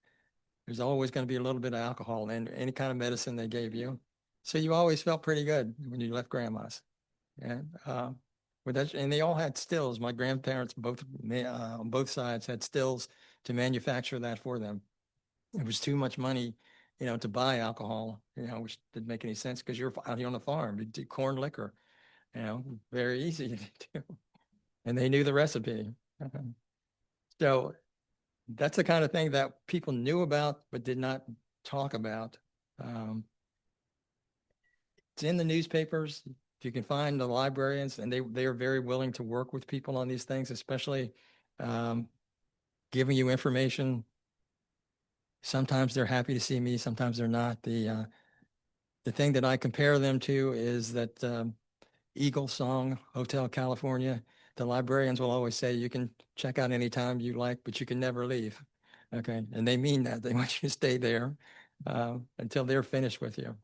there's always going to be a little bit of alcohol in any kind of medicine they gave you. So you always felt pretty good when you left grandma's. And and they all had stills. My grandparents, on both sides, had stills to manufacture that for them. It was too much money, you know, to buy alcohol, you know, which didn't make any sense because you're out here on the farm. You do corn liquor, you know, very easy to do. And they knew the recipe. So that's the kind of thing that people knew about but did not talk about. It's in the newspapers. If you can find the librarians, and they are very willing to work with people on these things, especially giving you information. Sometimes they're happy to see me, sometimes they're not. The thing that I compare them to is that Eagle Song, Hotel California. The librarians will always say you can check out anytime you like, but you can never leave. Okay, and they mean that. They want you to stay there until they're finished with you.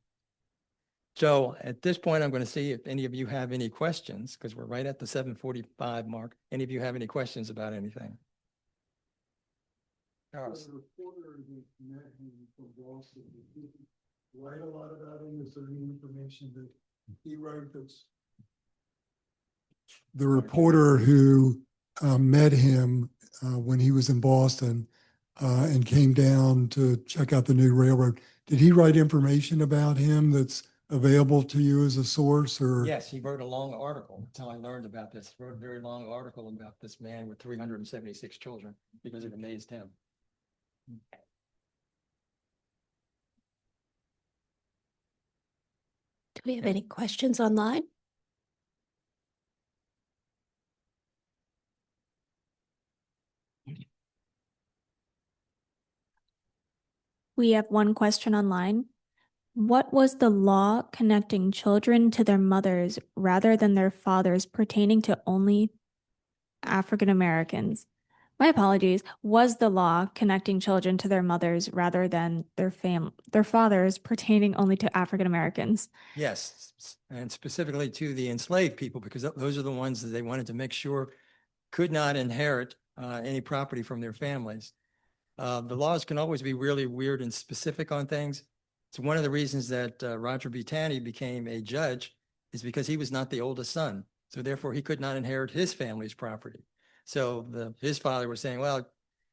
So at this point, I'm going to see if any of you have any questions, because we're right at the 7:45 mark. Any of you have any questions about anything? Charles. The reporter that met him from Boston, did he write a lot about him? Is there any information that he wrote that's the reporter who met him when he was in Boston and came down to check out the new railroad? Did he write information about him that's available to you as a source? Or Yes, he wrote a long article. That's how I learned about this. He wrote a very long article about this man with 376 children because it amazed him. Do we have any questions online? We have one question online. What was the law connecting children to their mothers rather than their fathers pertaining to only African Americans? My apologies. Was the law connecting children to their mothers rather than their fathers pertaining only to African Americans? Yes, and specifically to the enslaved people, because those are the ones that they wanted to make sure could not inherit any property from their families. The laws can always be really weird and specific on things. It's one of the reasons that Roger B. Taney became a judge is because he was not the oldest son. So therefore, he could not inherit his family's property. So his father was saying, well,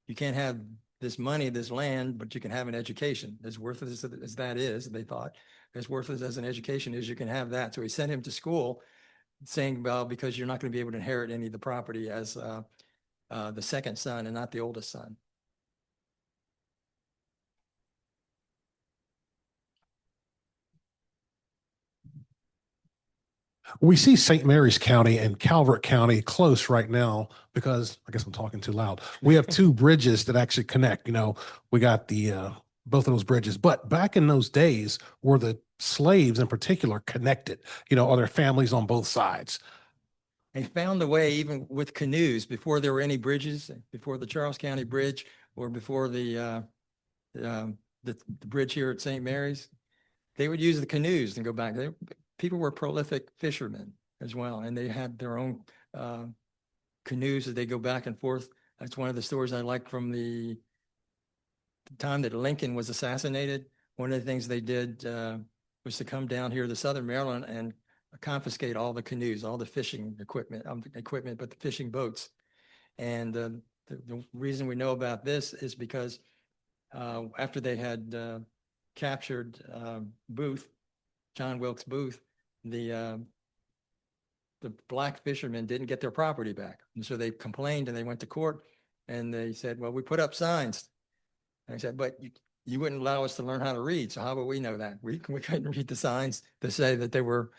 you can't have this money, this land, but you can have an education. As worthless as that is, they thought, as worthless as an education is, you can have that. So he sent him to school saying, well, because you're not going to be able to inherit any of the property as the second son and not the oldest son. We see St. Mary's County and Calvert County close right now because I guess I'm talking too loud. We have two bridges that actually connect. We got the both of those bridges. But back in those days, were the slaves in particular connected? Are there families on both sides? They found a way, even with canoes, before there were any bridges, before the Charles County Bridge or before the bridge here at St. Mary's, they would use the canoes and go back. People were prolific fishermen as well, and they had their own canoes that they go back and forth. That's one of the stories I like from the time that Lincoln was assassinated. One of the things they did was to come down here to Southern Maryland and confiscate all the canoes, all the fishing equipment, but the fishing boats. And the reason we know about this is because after they had captured Booth, John Wilkes Booth, the black fishermen didn't get their property back. And so they complained and they went to court and they said, well, we put up signs. And I said, but you wouldn't allow us to learn how to read. So how would we know that? We couldn't read the signs to say that they were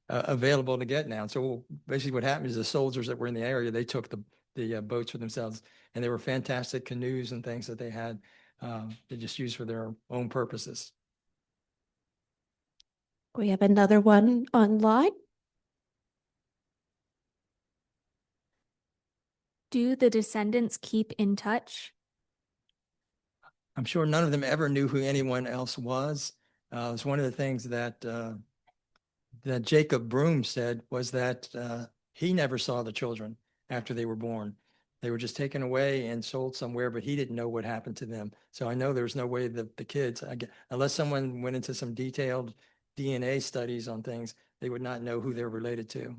available to get now. So basically what happened is the soldiers that were in the area, they took the boats for themselves, and they were fantastic canoes and things that they had they just used for their own purposes. We have another one online. Do the descendants keep in touch? I'm sure none of them ever knew who anyone else was. It's one of the things that that Jacob Broom said was that he never saw the children after they were born. They were just taken away and sold somewhere, but he didn't know what happened to them. So I know there's no way that the kids, unless someone went into some detailed DNA studies on things, they would not know who they're related to.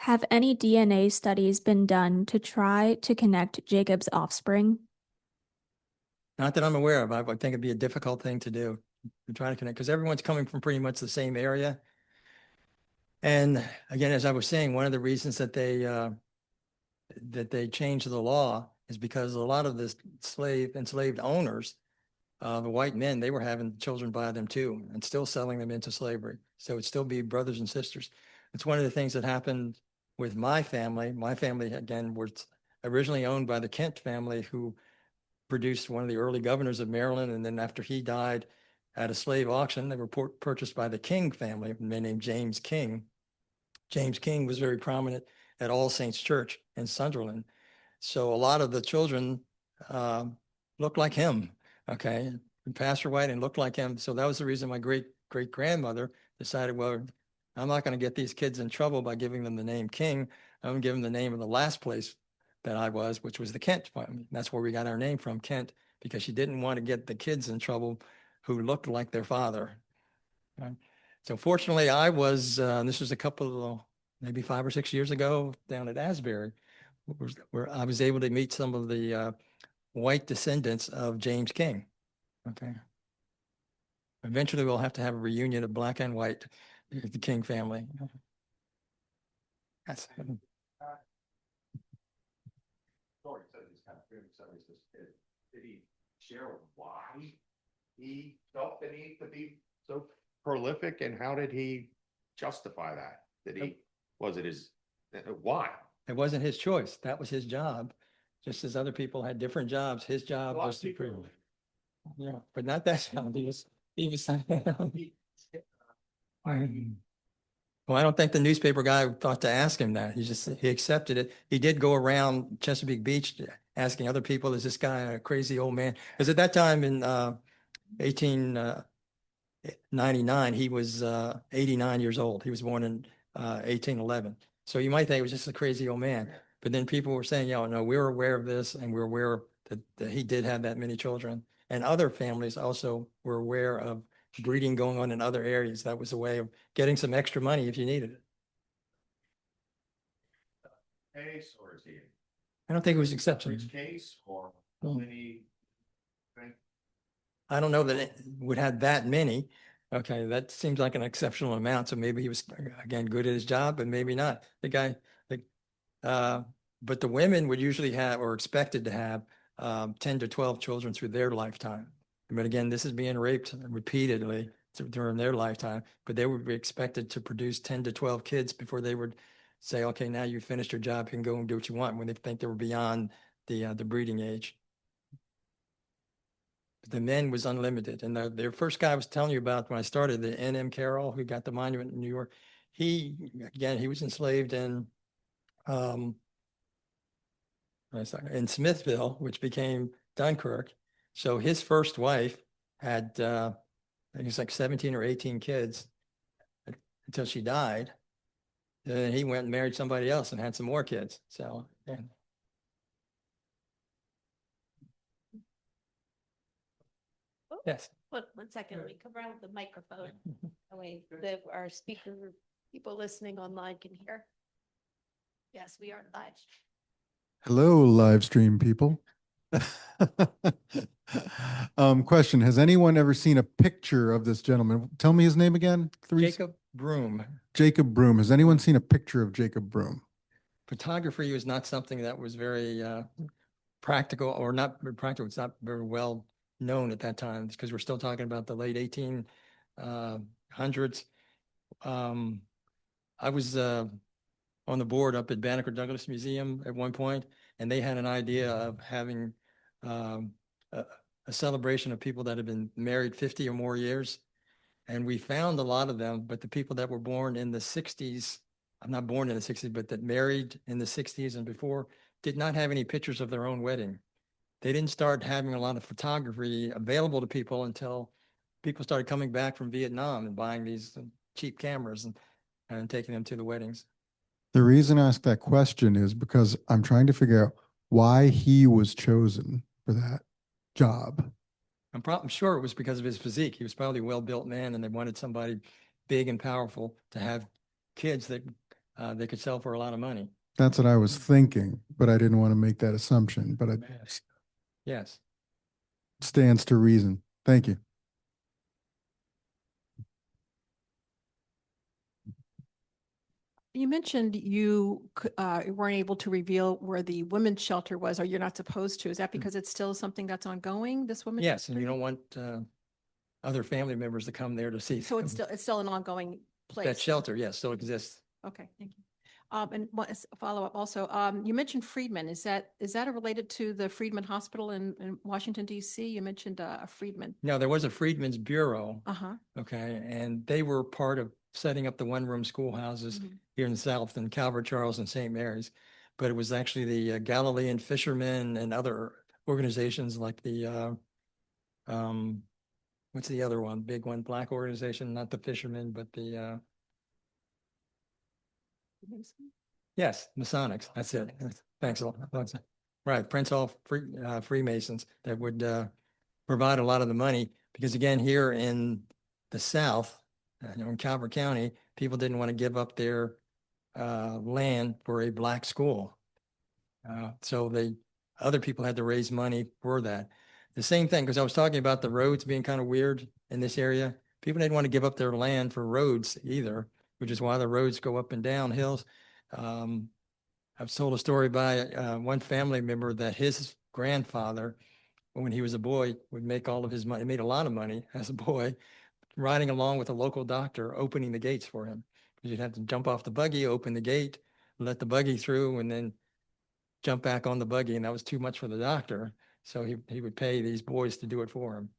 Have any DNA studies been done to try to connect Jacob's offspring? Not that I'm aware of. I would think it'd be a difficult thing to do, to try to connect, because everyone's coming from pretty much the same area. And again, as I was saying, one of the reasons that they changed the law is because a lot of the enslaved owners, the white men, they were having children by them too, and still selling them into slavery. So it'd still be brothers and sisters. It's one of the things that happened with my family. My family, again, was originally owned by the Kent family, who produced one of the early governors of Maryland. And then after he died at a slave auction, they were purchased by the King family, a man named James King. James King was very prominent at All Saints Church in Sunderland. So a lot of the children looked like him, okay? And Pastor White and looked like him. So that was the reason my great-grandmother decided, well, I'm not going to get these kids in trouble by giving them the name King. I'm going to give them the name of the last place that I was, which was the Kent family. That's where we got our name from, Kent, because she didn't want to get the kids in trouble who looked like their father. Right? So fortunately, I was, this was a couple, maybe 5 or 6 years ago down at Asbury, where I was able to meet some of the white descendants of James King. Okay. Eventually, we'll have to have a reunion of black and white, the King family. That's Story says he's kind of did he share why he felt the need to be so prolific, and how did he justify that? Was it his why? It wasn't his choice. That was his job. Just as other people had different jobs, his job was to prove. Yeah, but not that job. He was well, I don't think the newspaper guy thought to ask him that. He accepted it. He did go around Chesapeake Beach asking other people, is this guy a crazy old man? Because at that time in 1899, he was 89 years old. He was born in 1811. So you might think it was just a crazy old man, but then people were saying, "Yeah, no, we were aware of this and we're aware that he did have that many children." And other families also were aware of breeding going on in other areas. That was a way of getting some extra money if you needed it. Case or is he? I don't think it was exceptional. Which case or how many? I don't know that it would have that many. Okay, that seems like an exceptional amount. So maybe he was, again, good at his job, but maybe not. The guy, uh, but the women would usually have or expected to have 10 to 12 children through their lifetime. But again, this is being raped repeatedly during their lifetime, but they would be expected to produce 10 to 12 kids before they would say, okay, now you finished your job, you can go and do what you want, when they think they were beyond the breeding age. The men was unlimited. And their first guy I was telling you about when I started, the N.M. Carroll, who got the monument in New York, he was enslaved in Smithville, which became Dunkirk. So his first wife had, I think it's like 17 or 18 kids until she died. Then he went and married somebody else and had some more kids. So, yeah. Yes. One second, let me come around with the microphone. That way our speaker, people listening online can hear. Yes, we are live. Hello, live stream people. Question, has anyone ever seen a picture of this gentleman? Tell me his name again. Jacob Broom. Jacob Broom. Has anyone seen a picture of Jacob Broom? Photography was not something that was very practical, or not very practical. It's not very well known at that time because we're still talking about the late 1800s. I was on the board up at Banneker Douglas Museum at one point, and they had an idea of having a celebration of people that had been married 50 or more years. And we found a lot of them, but the people that were born in the 60s, I'm not born in the 60s, but that married in the 60s and before, did not have any pictures of their own wedding. They didn't start having a lot of photography available to people until people started coming back from Vietnam and buying these cheap cameras and taking them to the weddings. The reason I ask that question is because I'm trying to figure out why he was chosen for that job. I'm sure it was because of his physique. He was probably a well-built man, and they wanted somebody big and powerful to have kids that they could sell for a lot of money. That's what I was thinking, but I didn't want to make that assumption, but it Yes. stands to reason. Thank you. You mentioned you weren't able to reveal where the women's shelter was, or you're not supposed to. Is that because it's still something that's ongoing, this women's? Yes, and shelter? you don't want other family members to come there to see. So it's still an ongoing place? That shelter, yes, still exists. Okay, thank you. And one follow up also, you mentioned Freedman. Is that related to the Freedman Hospital in Washington, D.C.? You mentioned a Freedman. No, there was a Freedmen's Bureau. Uh-huh. Okay, and they were part of setting up the one-room schoolhouses here in the South in Calvert, Charles, and St. Mary's. But it was actually the Galilean fishermen and other organizations like the, what's the other one? Big one, black organization, not the fishermen, but the, yes, Masonics. That's it. Thanks a lot. Right, Prince Hall Freemasons that would provide a lot of the money because again, here in the South, in Calvert County, people didn't want to give up their land for a black school. So other people had to raise money for that. The same thing, because I was talking about the roads being kind of weird in this area. People didn't want to give up their land for roads either, which is why the roads go up and down hills. I was told a story by one family member that his grandfather, when he was a boy, would make all of his money, made a lot of money as a boy, riding along with a local doctor, opening the gates for him. You'd have to jump off the buggy, open the gate, let the buggy through, and then jump back on the buggy. And that was too much for the doctor. So he would pay these boys to do it for him.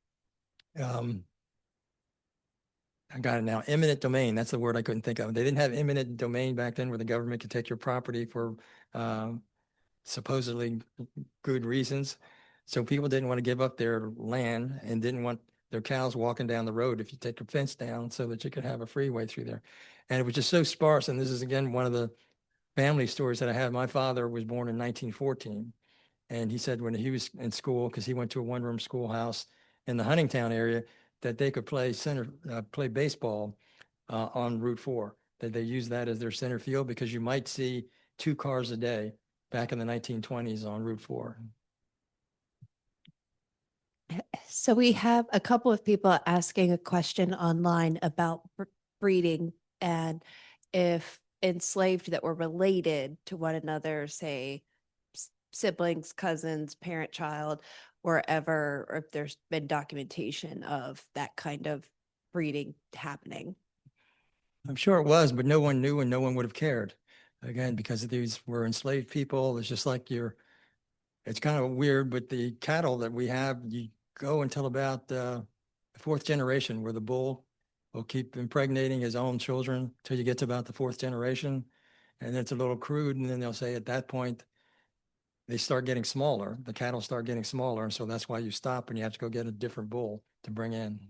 I got it now. Eminent domain. That's the word I couldn't think of. They didn't have eminent domain back then where the government could take your property for supposedly good reasons. So people didn't want to give up their land and didn't want their cows walking down the road if you take a fence down so that you could have a freeway through there. And it was just so sparse. And this is, again, one of the family stories that I have. My father was born in 1914. And he said when he was in school, because he went to a one-room schoolhouse in the Huntingtown area, that they could play baseball on Route 4. That they used that as their center field because you might see 2 cars a day back in the 1920s on Route 4. So we have a couple of people asking a question online about breeding and if enslaved that were related to one another, say siblings, cousins, parent, child, or ever, or if there's been documentation of that kind of breeding happening. I'm sure it was, but no one knew and no one would have cared. Again, because these were enslaved people. It's just like it's kind of weird, but the cattle that we have, you go until about the fourth generation where the bull will keep impregnating his own children till you get to about the fourth generation. And it's a little crude. And then they'll say at that point, they start getting smaller. The cattle start getting smaller. And so that's why you stop and you have to go get a different bull to bring in.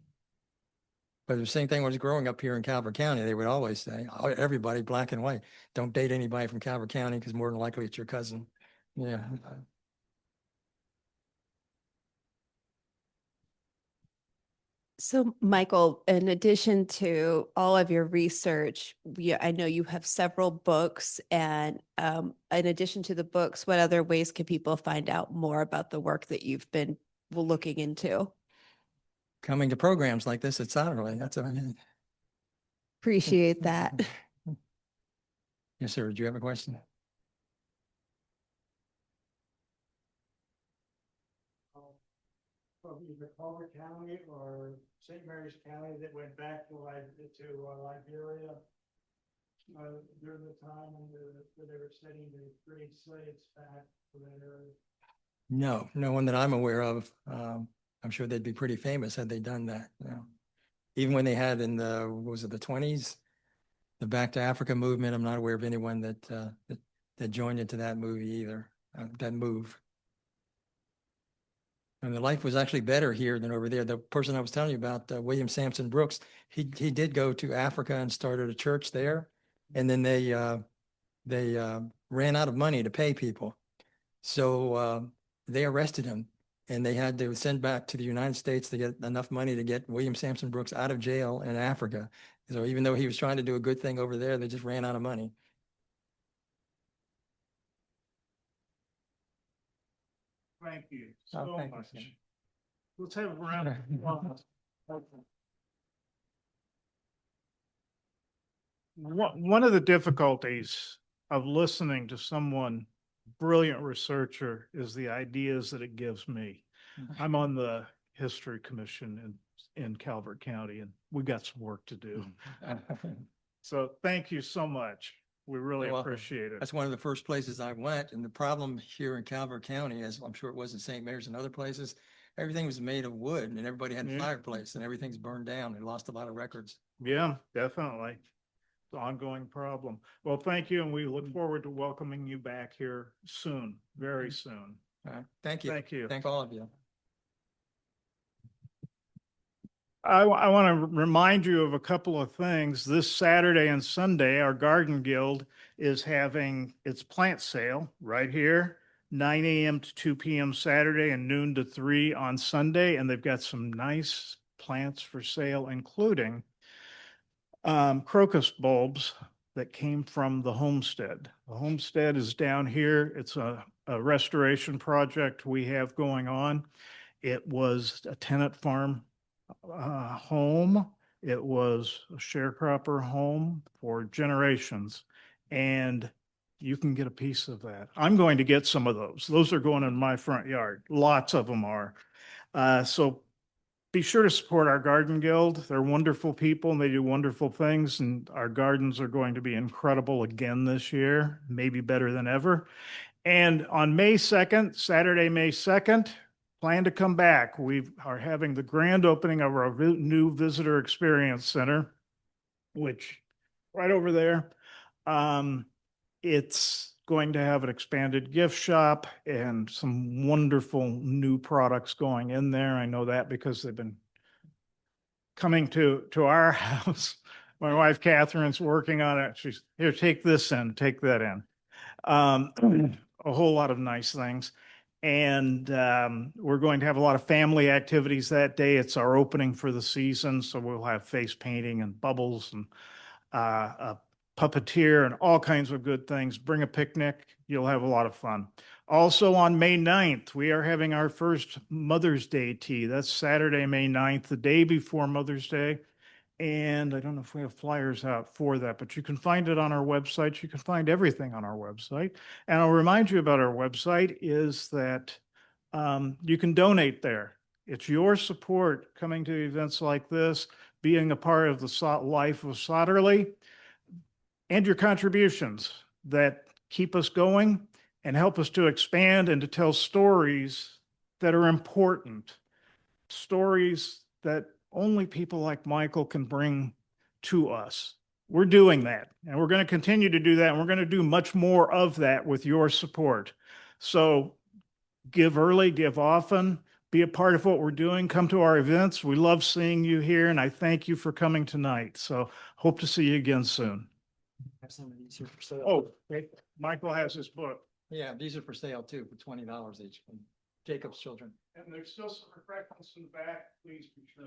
But the same thing when I was growing up here in Calvert County, they would always say, "Oh, everybody black and white, don't date anybody from Calvert County because more than likely it's your cousin." Yeah. So, Michael, in addition to all of your research, I know you have several books, and in addition to the books, what other ways can people find out more about the work that you've been looking into? Coming to programs like this at Sotterley, Appreciate that. Yes, sir. Do you have a question? From either Culver County or St. Mary's County that went back to Liberia during the time when they were sending the freed slaves back to that area. No, no one that I'm aware of. I'm sure they'd be pretty famous had they done that. Even when they had in what was it, the 20s, the Back to Africa movement, I'm not aware of anyone that joined into that movie either, that move. And the life was actually better here than over there. The person I was telling you about, William Sampson Brooks, he did go to Africa and started a church there. And then they ran out of money to pay people. So they arrested him and they had to send back to the United States to get enough money to get William Sampson Brooks out of jail in Africa. So even though he was trying to do a good thing over there, they just ran out of money. Thank you Oh, so thank you, much. sir. Let's have a round of applause. One of the difficulties of listening to someone brilliant researcher is the ideas that it gives me. I'm on the History Commission in Calvert County, and we got some work to do. So thank you so much. We really You're welcome. appreciate it. That's one of the first places I went. And the problem here in Calvert County, as I'm sure it was in St. Mary's and other places, everything was made of wood and everybody had a Yeah. fireplace and everything's burned down. They lost a lot of records. Yeah, definitely. It's an ongoing problem. Well, thank you, and we look forward to welcoming you back here soon, very soon. All right. Thank you. Thank you. Thank all of you. I want to remind you of a couple of things. This Saturday and Sunday, our Garden Guild is having its plant sale right here, 9 a.m. to 2 p.m. Saturday and noon to 3 on Sunday. And they've got some nice plants for sale, including crocus bulbs that came from the homestead. The homestead is down here. It's a restoration project we have going on. It was a tenant farm home. It was a sharecropper home for generations. And you can get a piece of that. I'm going to get some of those. Those are going in my front yard. Lots of them are. So be sure to support our Garden Guild. They're wonderful people and they do wonderful things. And our gardens are going to be incredible again this year, maybe better than ever. And on May 2nd, Saturday, May 2nd, plan to come back. We are having the grand opening of our new Visitor Experience Center, which right over there. It's going to have an expanded gift shop and some wonderful new products going in there. I know that because they've been coming to our house. My wife Catherine's working on it. She's here, take this in, take that in. Um, a whole lot of nice things. And we're going to have a lot of family activities that day. It's our opening for the season, so we'll have face painting and bubbles and a puppeteer and all kinds of good things. Bring a picnic. You'll have a lot of fun. Also on May 9th, we are having our first Mother's Day tea. That's Saturday, May 9th, the day before Mother's Day. And I don't know if we have flyers out for that, but you can find it on our website. You can find everything on our website. And I'll remind you about our website is that you can donate there. It's your support coming to events like this, being a part of the life of Sotterley, and your contributions that keep us going and help us to expand and to tell stories that are important, stories that only people like Michael can bring to us. We're doing that, and we're going to continue to do that, and we're going to do much more of that with your support. So give early, give often, be a part of what we're doing. Come to our events. We love seeing you here, and I thank you for coming tonight. So hope to see you again soon. Have some of these here for sale. Oh, Michael has his book. Yeah, these are for sale too, for $20 each from Jacob's Children. And there's still some refreshments in the back. Please be sure.